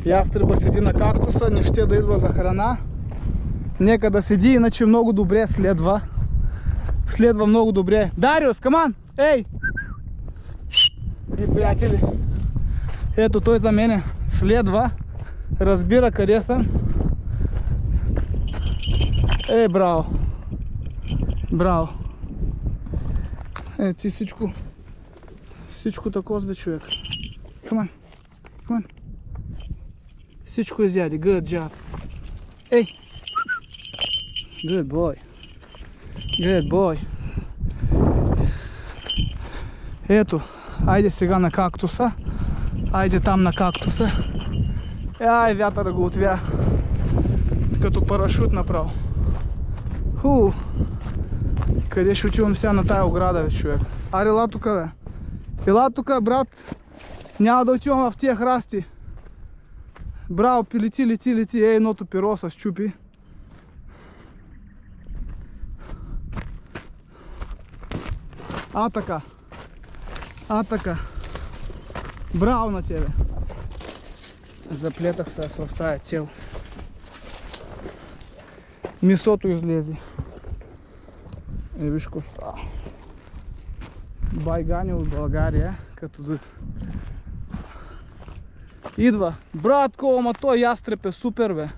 Ястреба седи на кактуса, не ще да идва за храна. Нека да седи, иначе много добре следва. Следва много добре. Дариус, каман! Ей! И приятели, ето той за мене следва. Разбира къде съм. Ей, браво! Браво! Ти всичко тако сбе, човек. Come on. Всичко изяди. Good job. Ей! Good boy. Ето, айде сега на кактуса. Айде там на кактуса. Ай, вятъра го отвя. Като парашут направо. Къде ще отивам сега на тая ограда, бе, човек? Аре, ела тука, бе. Ела тука, брат. Няма да отивам в тия храсти. Браво, лети. Ей, едното перо се счупи. А така. Браво на тебе. Заплетах се в тая цел. Месото излезе. Виж коста. Байгани от България, като идва. Братко, ама той ястреб е супер, бе.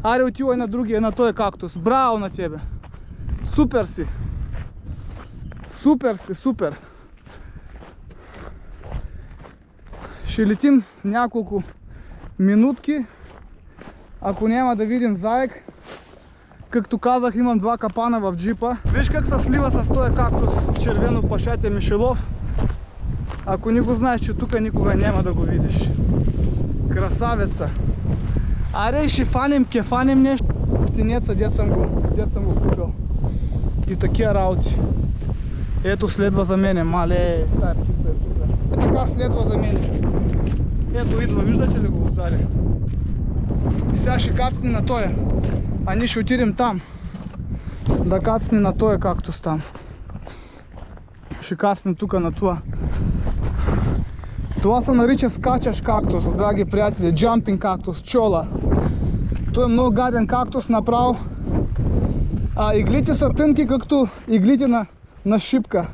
Аре, отивай на другия, на този кактус. Браво на тебе. Супер си. Супер. Ще летим няколко минутки. Ако няма да видим заек, както казах, имам два капана в джипа. Виж как се слива с този кактус червено пашатя Мишелов. Ако не го знаеш, че тук никога няма да го видиш. Красавеца. Аре, ще фаним нещо. Птенеца, дет съм го купил. И такива работи. Ето следва за мене, мале, тая птица е супер. Така следва за мене. Ето идва, виждате ли го отзади? И сега ще кацне на тоя. А ние ще отидем там. Да кацне на тоя кактус там. Ще кацне тук на това. Това се нарича скачаш кактус, драги приятели. Джампинг кактус, чола. Той е много гаден кактус направо. А иглите са тънки, както иглите на шипка.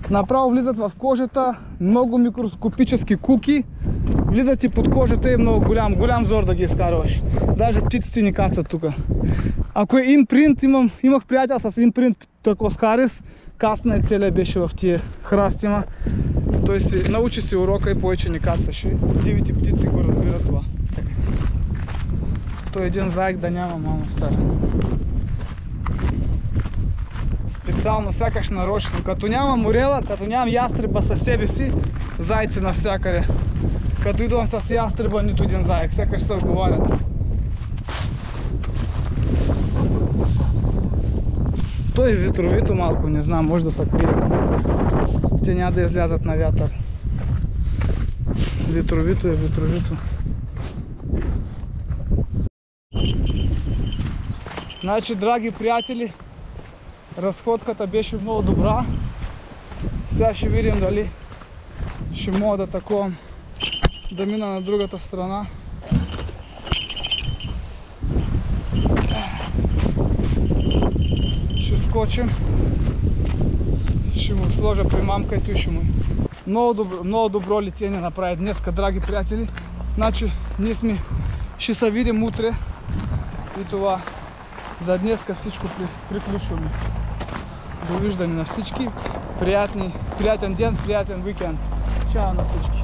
Направо влизат в кожата, много микроскопически куки. Влизат и под кожата и е много голям зор да ги изкарваш. Даже птиците ни кацат тук. Ако е импринт, имах приятел с импринт тако с Харис, касна и целия беше в тия храстима. Той си научи си урока и повече не кацаше. Дивите птици го разбират това. Той един заек да няма, мамо стара. Специално, сякаш нарочно. Като нямам морела, като нямам ястреба със себе си, зайци навсякъде. Като идвам с ястреба, нито един заек. Сякаш се отговарят. Той е ветровито малко, не знам, може да се крие. Те няма да излязат на вятър. Ветровито е, ветровито. Значи, драги приятели, разходката беше много добра. Сега ще видим дали ще мога да таковам, да мина на другата страна. Ще скочим. Ще му сложа примамката и ще му... Много добро летение направи днеска, драги приятели. Значи, ние ще се видим утре. И това за днеска всичко приключваме. Довиждане на всички. Приятен ден, приятен уикенд. Чао на всички.